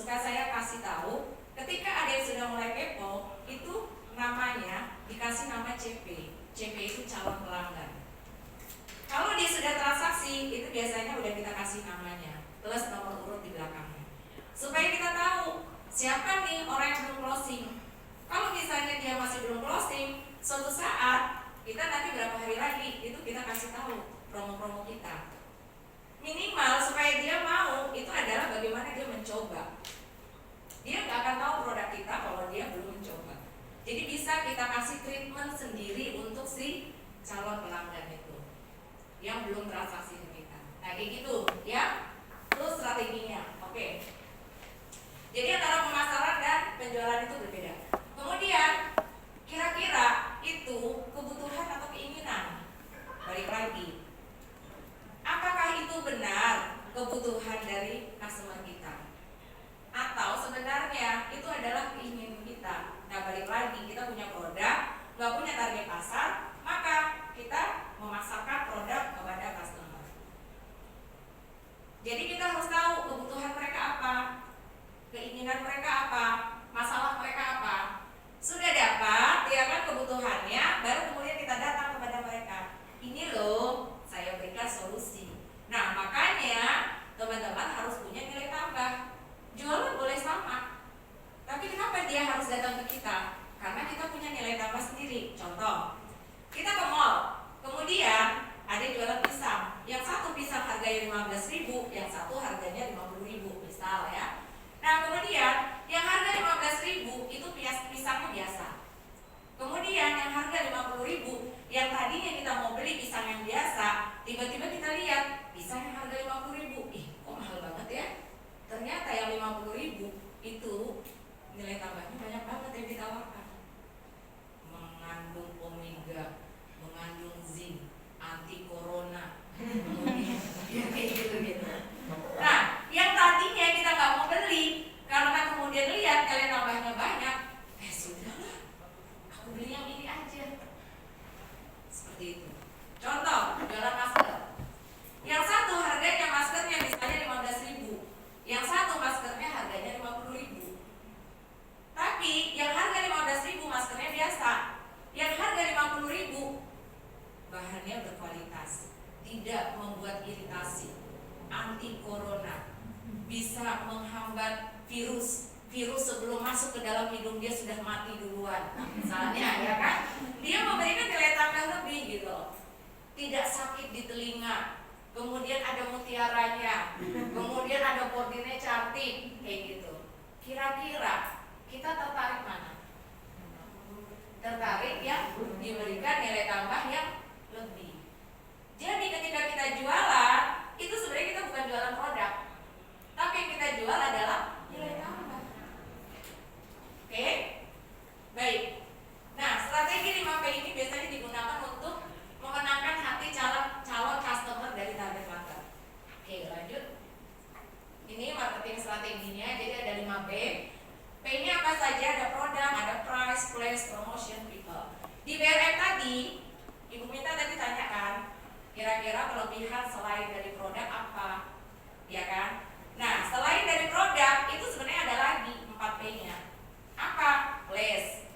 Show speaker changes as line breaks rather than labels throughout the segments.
suka saya kasih tahu, ketika ada yang sudah mulai kepo, itu namanya dikasih nama CP. CP itu calon pelanggan. Kalau dia sudah transaksi, itu biasanya udah kita kasih namanya plus nomor urut di belakangnya, supaya kita tahu siapa nih orang yang belum closing. Kalau misalnya dia masih belum closing, suatu saat kita nanti berapa hari lagi itu kita kasih tahu promo-promo kita. Minimal supaya dia mau itu adalah bagaimana dia mencoba. Dia nggak akan tahu produk kita kalau dia belum mencoba. Jadi bisa kita kasih treatment sendiri untuk si calon pelanggan itu yang belum transaksi ke kita. Nah kayak gitu ya. Terus strateginya, oke. Jadi antara pemasaran dan penjualan itu berbeda. Kemudian kira-kira itu kebutuhan atau keinginan. Balik lagi, apakah itu benar kebutuhan dari customer kita? Atau sebenarnya itu adalah keinginan kita? Nah balik lagi, kita punya produk, nggak punya target pasar, maka kita memasarkan produk kepada customer. Jadi kita harus tahu kebutuhan mereka apa, keinginan mereka apa, masalah mereka apa. Sudah dapat ya kan kebutuhannya, baru kemudian kita datang kepada mereka. Ini loh, saya berikan solusi. Nah makanya teman-teman harus punya nilai tambah. Jualan boleh sama, tapi kenapa dia harus datang ke kita? Karena kita punya nilai tambah sendiri. Contoh, kita ke mall, kemudian ada jualan pisang. Yang satu pisang harganya 15.000, yang satu harganya 50.000, misal ya. Nah kemudian yang harga 15.000 itu pisangnya biasa. Kemudian yang harga 50.000, yang tadinya kita mau beli pisang yang biasa, tiba-tiba kita lihat pisang yang harga 50.000, ih kok mahal banget ya. Ternyata yang 50.000 itu nilai tambahnya banyak banget yang ditawarkan. Mengandung omega, mengandung zinc, anti corona, kayak gitu. Nah, yang tadinya kita nggak mau beli karena kemudian lihat nilai tambahnya banyak, sudahlah, aku beli yang ini aja. Seperti itu. Contoh, jualan masker. Yang satu harganya maskernya misalnya 15.000, yang satu maskernya harganya 50.000. Tapi yang harga 15.000 maskernya biasa, yang harga 50.000 bahannya berkualitas, tidak membuat iritasi, anti corona, bisa menghambat virus sebelum masuk ke dalam hidung dia sudah mati duluan. Nah, misalnya ya kan, dia memberikan nilai tambah lebih gitu, tidak sakit di telinga, kemudian ada mutiaranya, kemudian ada bodinya cantik, kayak gitu. Kira-kira kita tertarik mana? Tertarik yang diberikan nilai tambah yang lebih. Jadi ketika kita jualan, itu sebenarnya kita bukan jualan produk, tapi yang kita jual adalah nilai tambah. Oke? Baik. Nah, strategi 5P ini biasanya digunakan untuk memenangkan hati calon customer dari target market. Oke, lanjut. Ini marketing strateginya, jadi ada 5P. P-nya apa saja? Ada produk, ada price, place, promotion, people. Di BRM tadi, Ibu Minta tadi tanyakan, kira-kira kelebihan selain dari produk apa? Ya kan? Nah, selain dari produk, itu sebenarnya ada lagi 4P-nya. Apa? Place,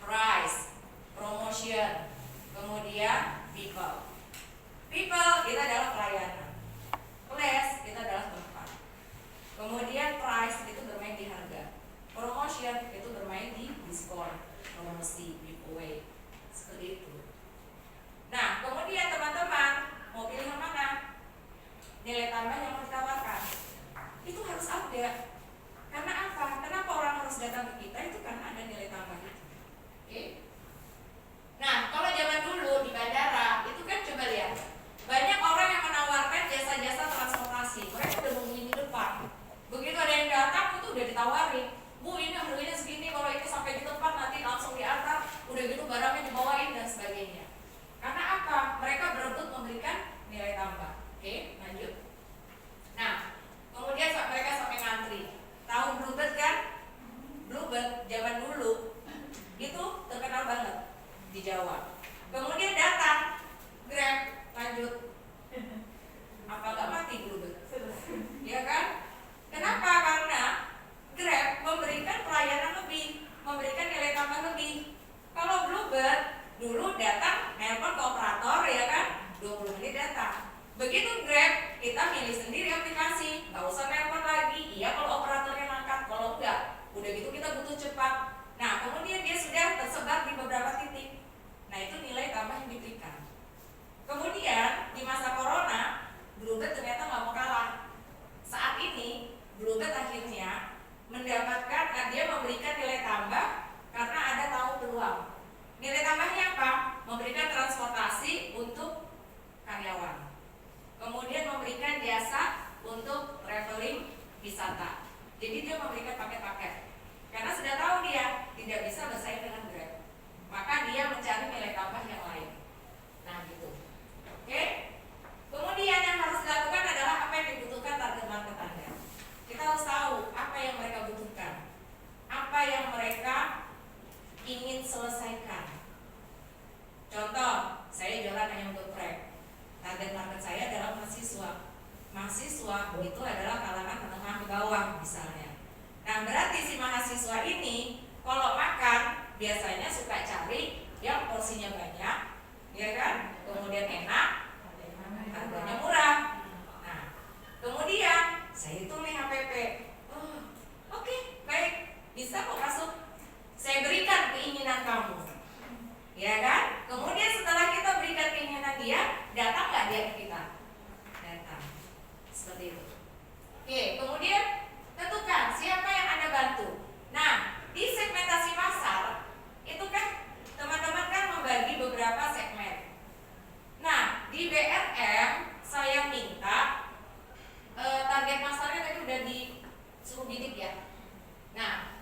price, promotion, kemudian people. People itu adalah pelayanan. Place itu adalah tempat. Kemudian price itu bermain di harga. Promotion itu bermain di diskon, promosi, giveaway, seperti itu. Nah, kemudian teman-teman mau pilih yang mana? Nilai tambah yang mau ditawarkan itu harus ada. Karena apa? Kenapa orang harus datang ke kita? Itu karena ada nilai tambah itu. Oke? Nah, kalau zaman dulu di bandara itu kan coba lihat, banyak orang yang menawarkan jasa-jasa transportasi. Mereka udah nungguin di depan. Begitu ada yang datang itu udah ditawarin, Bu ini harganya segini, kalau itu sampai di tempat nanti langsung diantar, udah gitu barangnya dibawain dan sebagainya. Karena apa? Mereka berebut memberikan nilai tambah. Oke, lanjut. Nah, kemudian mereka sampai ngantri. Tahu Bluebird kan? Bluebird zaman dulu itu terkenal banget di Jawa. Kemudian datang Grab, lanjut. Apa nggak mati Bluebird? Ya kan? Kenapa? Karena harusnya mendapatkan, dia memberikan nilai tambah karena ada tahu peluang. Nilai tambahnya apa? Memberikan transportasi untuk karyawan, kemudian memberikan jasa untuk traveling wisata. Jadi dia memberikan paket-paket karena sudah tahu dia tidak bisa bersaing dengan Grab, maka dia mencari nilai tambah yang lain. Nah gitu. Oke. Kemudian yang harus dilakukan adalah apa yang dibutuhkan target market Anda. Kita harus tahu apa yang mereka butuhkan, apa yang mereka ingin selesaikan. Contoh, saya jualan ayam geprek. Target market saya adalah mahasiswa. Mahasiswa itu adalah kalangan menengah ke bawah misalnya. Nah, berarti si mahasiswa ini kalau makan biasanya suka cari yang porsinya banyak, ya kan? Kemudian enak, harganya murah. Nah, kemudian saya tulis HPP. Oke, baik, bisa kok masuk. Saya berikan keinginan kamu, ya kan? Kemudian setelah kita berikan keinginan dia, datang nggak dia ke kita? Datang. Seperti itu. Oke, kemudian tentukan siapa yang Anda bantu. Nah, di segmentasi pasar itu kan teman-teman kan membagi beberapa segmen. Nah, di BRM saya minta target pasarnya tadi udah disuruh bidik ya. Nah,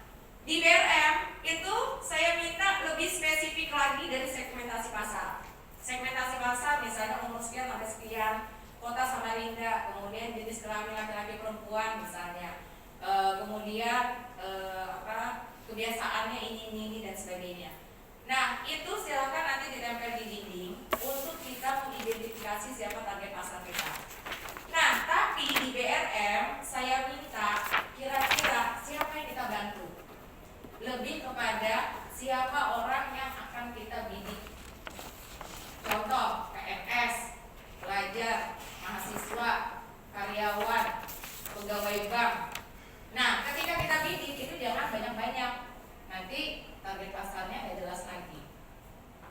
di BRM itu saya minta lebih spesifik lagi dari segmentasi pasar. Segmentasi pasar misalnya umur sekian sampai sekian, kota Samarinda, kemudian jenis kelamin laki-laki perempuan misalnya, kemudian kebiasaannya ini dan sebagainya. Nah, itu silakan nanti ditempel di dinding untuk kita mengidentifikasi siapa target pasar kita. Nah, tapi di BRM saya minta kira-kira siapa yang kita bantu, lebih kepada siapa orang yang akan kita bidik. Contoh, PNS, pelajar, mahasiswa, karyawan, pegawai bank. Nah, ketika kita bidik itu jangan banyak-banyak, nanti target pasarnya nggak jelas lagi.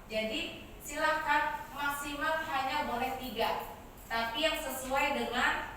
Jadi silakan maksimal hanya boleh 3, tapi yang sesuai dengan